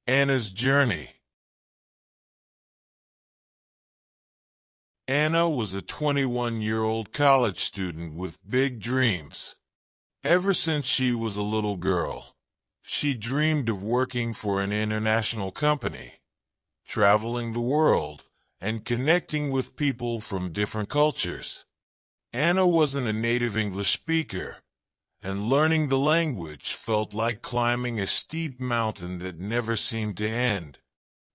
Anna's journey. Anna was a 21-year-old college student with big dreams. Ever since she was a little girl, she dreamed of working for an international company, traveling the world, and connecting with people from different cultures. Anna wasn't a native English speaker, and learning the language felt like climbing a steep mountain that never seemed to end.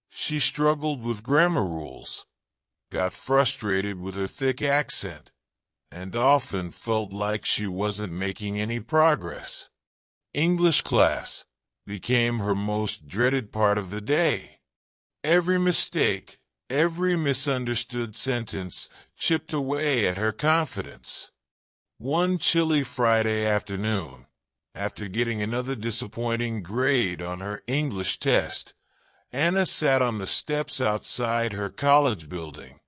She struggled with grammar rules, got frustrated with her thick accent, and often felt like she wasn't making any progress. English class became her most dreaded part of the day. Every mistake, every misunderstood sentence chipped away at her confidence. One chilly Friday afternoon, after getting another disappointing grade on her English test, Anna sat on the steps outside her college building,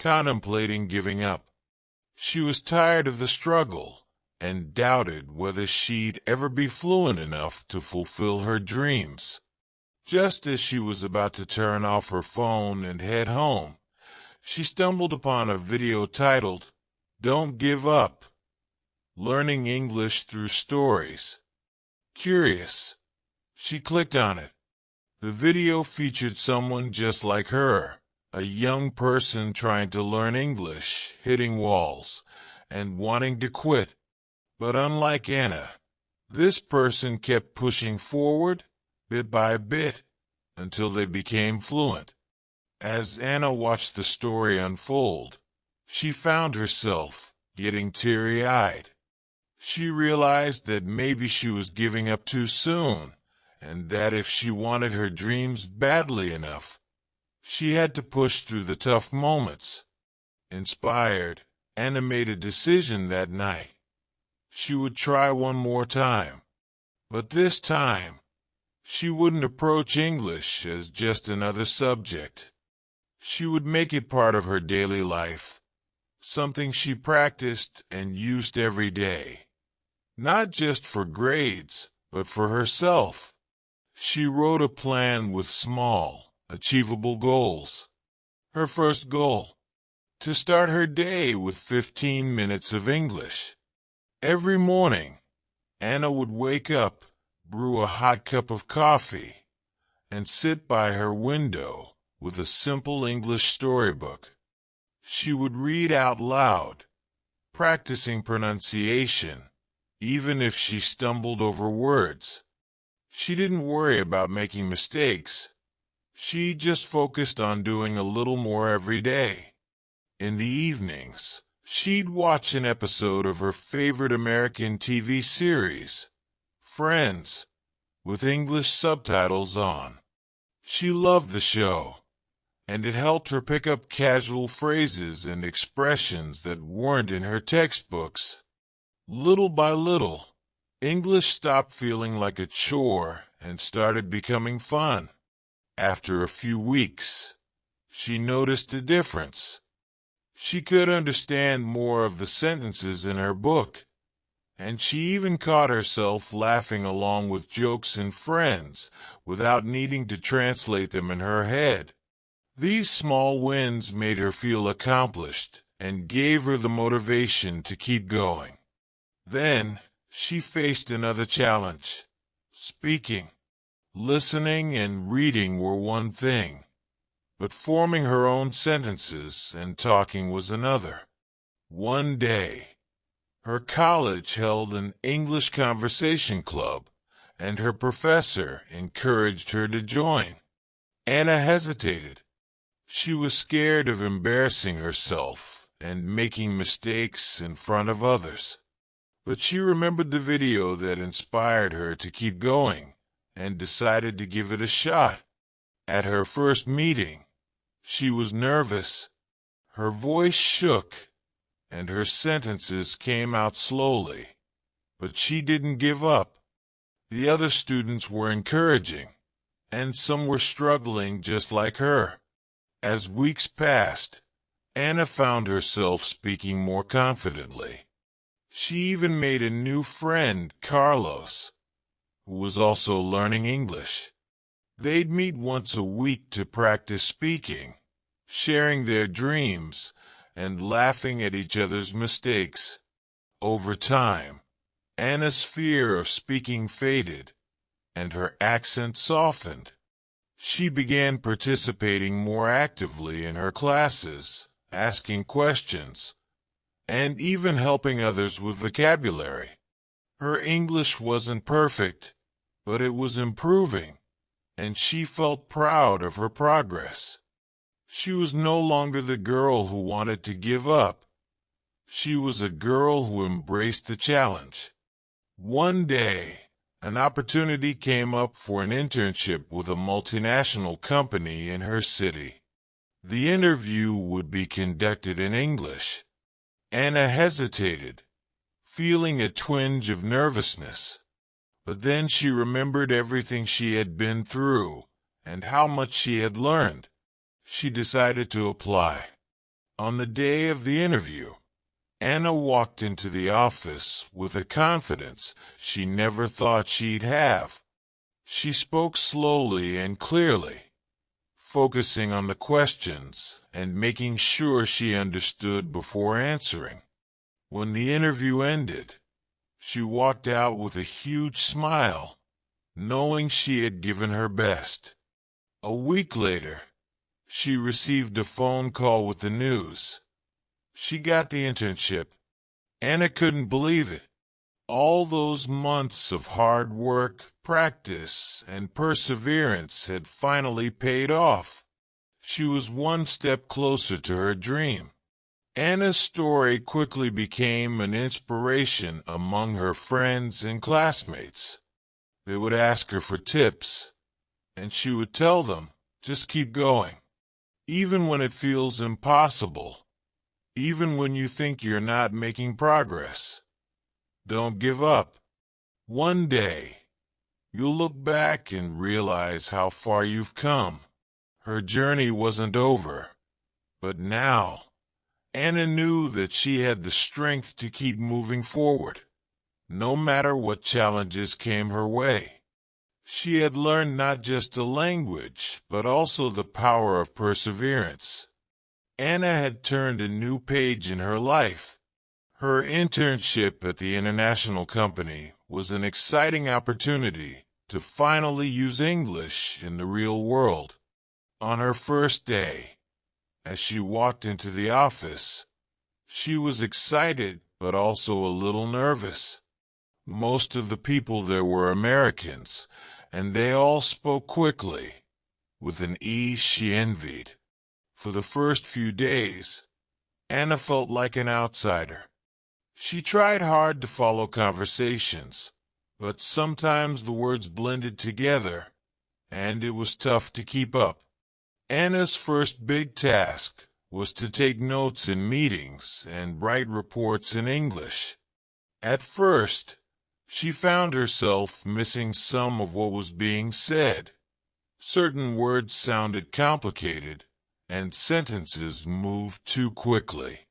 contemplating giving up. She was tired of the struggle and doubted whether she'd ever be fluent enough to fulfill her dreams. Just as she was about to turn off her phone and head home, she stumbled upon a video titled, "Don't Give Up: Learning English Through Stories." Curious, she clicked on it. The video featured someone just like her, a young person trying to learn English, hitting walls, and wanting to quit. But unlike Anna, this person kept pushing forward, bit by bit, until they became fluent. As Anna watched the story unfold, she found herself getting teary-eyed. She realized that maybe she was giving up too soon, and that if she wanted her dreams badly enough, she had to push through the tough moments. Inspired, Anna made a decision that night. She would try one more time, but this time, she wouldn't approach English as just another subject. She would make it part of her daily life, something she practiced and used every day. Not just for grades, but for herself. She wrote a plan with small, achievable goals. Her first goal: to start her day with 15 minutes of English. Every morning, Anna would wake up, brew a hot cup of coffee, and sit by her window with a simple English storybook. She would read out loud, practicing pronunciation, even if she stumbled over words. She didn't worry about making mistakes. She just focused on doing a little more every day. In the evenings, she'd watch an episode of her favorite American TV series, Friends, with English subtitles on. She loved the show, and it helped her pick up casual phrases and expressions that weren't in her textbooks. Little by little, English stopped feeling like a chore and started becoming fun. After a few weeks, she noticed a difference. She could understand more of the sentences in her book, and she even caught herself laughing along with jokes and Friends without needing to translate them in her head. These small wins made her feel accomplished and gave her the motivation to keep going. Then, she faced another challenge. Speaking, listening, and reading were one thing, but forming her own sentences and talking was another. One day, her college held an English conversation club, and her professor encouraged her to join. Anna hesitated. She was scared of embarrassing herself and making mistakes in front of others. But she remembered the video that inspired her to keep going and decided to give it a shot. At her first meeting, she was nervous. Her voice shook, and her sentences came out slowly. But she didn't give up. The other students were encouraging, and some were struggling just like her. As weeks passed, Anna found herself speaking more confidently. She even made a new friend, Carlos, who was also learning English. They'd meet once a week to practice speaking, sharing their dreams, and laughing at each other's mistakes. Over time, Anna's fear of speaking faded, and her accent softened. She began participating more actively in her classes, asking questions, and even helping others with vocabulary. Her English wasn't perfect, but it was improving, and she felt proud of her progress. She was no longer the girl who wanted to give up. She was a girl who embraced the challenge. One day, an opportunity came up for an internship with a multinational company in her city. The interview would be conducted in English. Anna hesitated, feeling a twinge of nervousness. But then she remembered everything she had been through and how much she had learned. She decided to apply. On the day of the interview, Anna walked into the office with a confidence she never thought she'd have. She spoke slowly and clearly, focusing on the questions and making sure she understood before answering. When the interview ended, she walked out with a huge smile, knowing she had given her best. A week later, she received a phone call with the news. She got the internship. Anna couldn't believe it. All those months of hard work, practice, and perseverance had finally paid off. She was one step closer to her dream. Anna's story quickly became an inspiration among her friends and classmates. They would ask her for tips, and she would tell them, just keep going. Even when it feels impossible, even when you think you're not making progress, don't give up. One day, you'll look back and realize how far you've come. Her journey wasn't over, but now, Anna knew that she had the strength to keep moving forward, no matter what challenges came her way. She had learned not just a language, but also the power of perseverance. Anna had turned a new page in her life. Her internship at the international company was an exciting opportunity to finally use English in the real world. On her first day, as she walked into the office, she was excited but also a little nervous. Most of the people there were Americans, and they all spoke quickly, with an ease she envied. For the first few days, Anna felt like an outsider. She tried hard to follow conversations, but sometimes the words blended together, and it was tough to keep up. Anna's first big task was to take notes in meetings and write reports in English. At first, she found herself missing some of what was being said. Certain words sounded complicated, and sentences moved too quickly.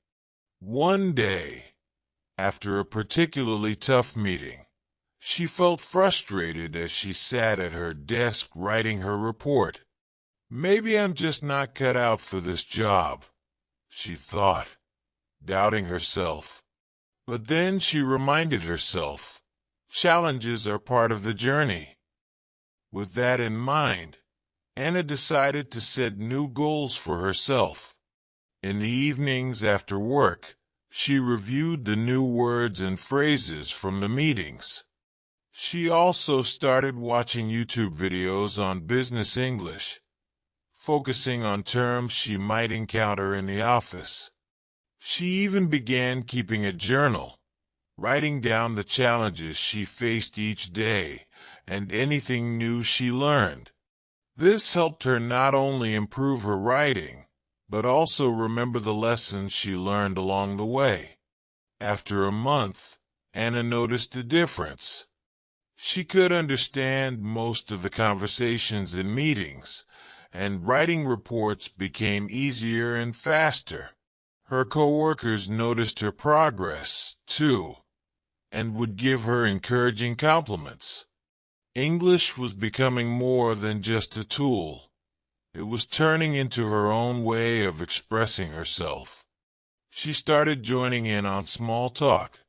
One day, after a particularly tough meeting, she felt frustrated as she sat at her desk writing her report. Maybe I'm just not cut out for this job, she thought, doubting herself. But then she reminded herself, challenges are part of the journey. With that in mind, Anna decided to set new goals for herself. In the evenings after work, she reviewed the new words and phrases from the meetings. She also started watching YouTube videos on business English, focusing on terms she might encounter in the office. She even began keeping a journal, writing down the challenges she faced each day and anything new she learned. This helped her not only improve her writing, but also remember the lessons she learned along the way. After a month, Anna noticed a difference. She could understand most of the conversations in meetings, and writing reports became easier and faster. Her coworkers noticed her progress, too, and would give her encouraging compliments. English was becoming more than just a tool. It was turning into her own way of expressing herself. She started joining in on small talk,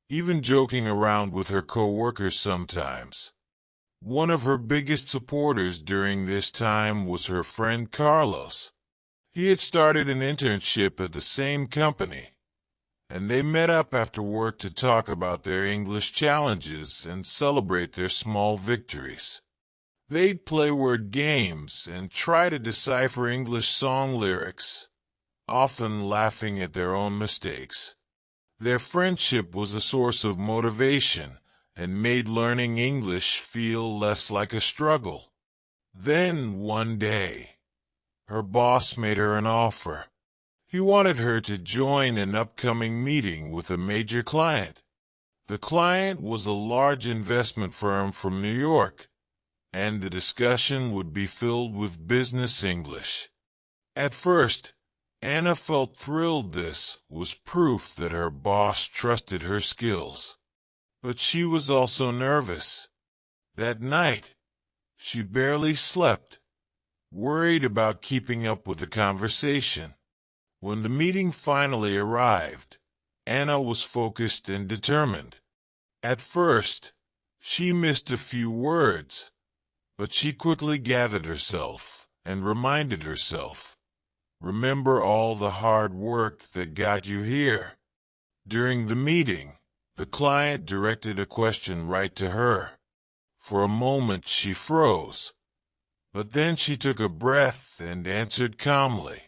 even joking around with her coworkers sometimes. One of her biggest supporters during this time was her friend Carlos. He had started an internship at the same company, and they met up after work to talk about their English challenges and celebrate their small victories. They'd play word games and try to decipher English song lyrics, often laughing at their own mistakes. Their friendship was a source of motivation and made learning English feel less like a struggle. Then, one day, her boss made her an offer. He wanted her to join an upcoming meeting with a major client. The client was a large investment firm from New York, and the discussion would be filled with business English. At first, Anna felt thrilled. This was proof that her boss trusted her skills. But she was also nervous. That night, she barely slept, worried about keeping up with the conversation. When the meeting finally arrived, Anna was focused and determined. At first, she missed a few words, but she quickly gathered herself and reminded herself, "Remember all the hard work that got you here." During the meeting, the client directed a question right to her. For a moment she froze, but then she took a breath and answered calmly.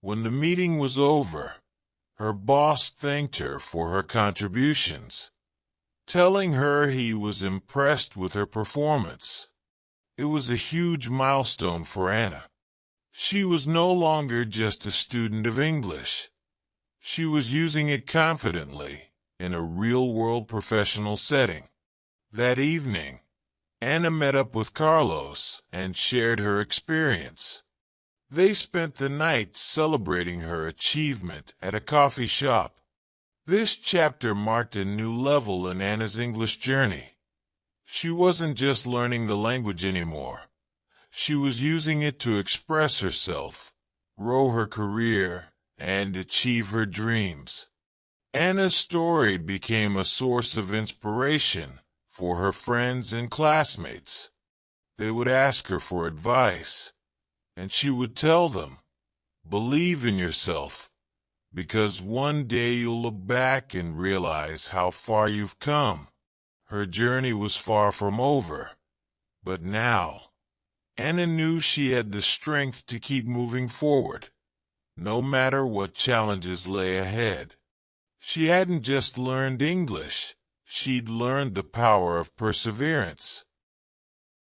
When the meeting was over, her boss thanked her for her contributions, telling her he was impressed with her performance. It was a huge milestone for Anna. She was no longer just a student of English. She was using it confidently in a real-world professional setting. That evening, Anna met up with Carlos and shared her experience. They spent the night celebrating her achievement at a coffee shop. This chapter marked a new level in Anna's English journey. She wasn't just learning the language anymore. She was using it to express herself, grow her career, and achieve her dreams. Anna's story became a source of inspiration for her friends and classmates. They would ask her for advice, and she would tell them, "Believe in yourself, because one day you'll look back and realize how far you've come." Her journey was far from over, but now, Anna knew she had the strength to keep moving forward, no matter what challenges lay ahead. She hadn't just learned English, she'd learned the power of perseverance.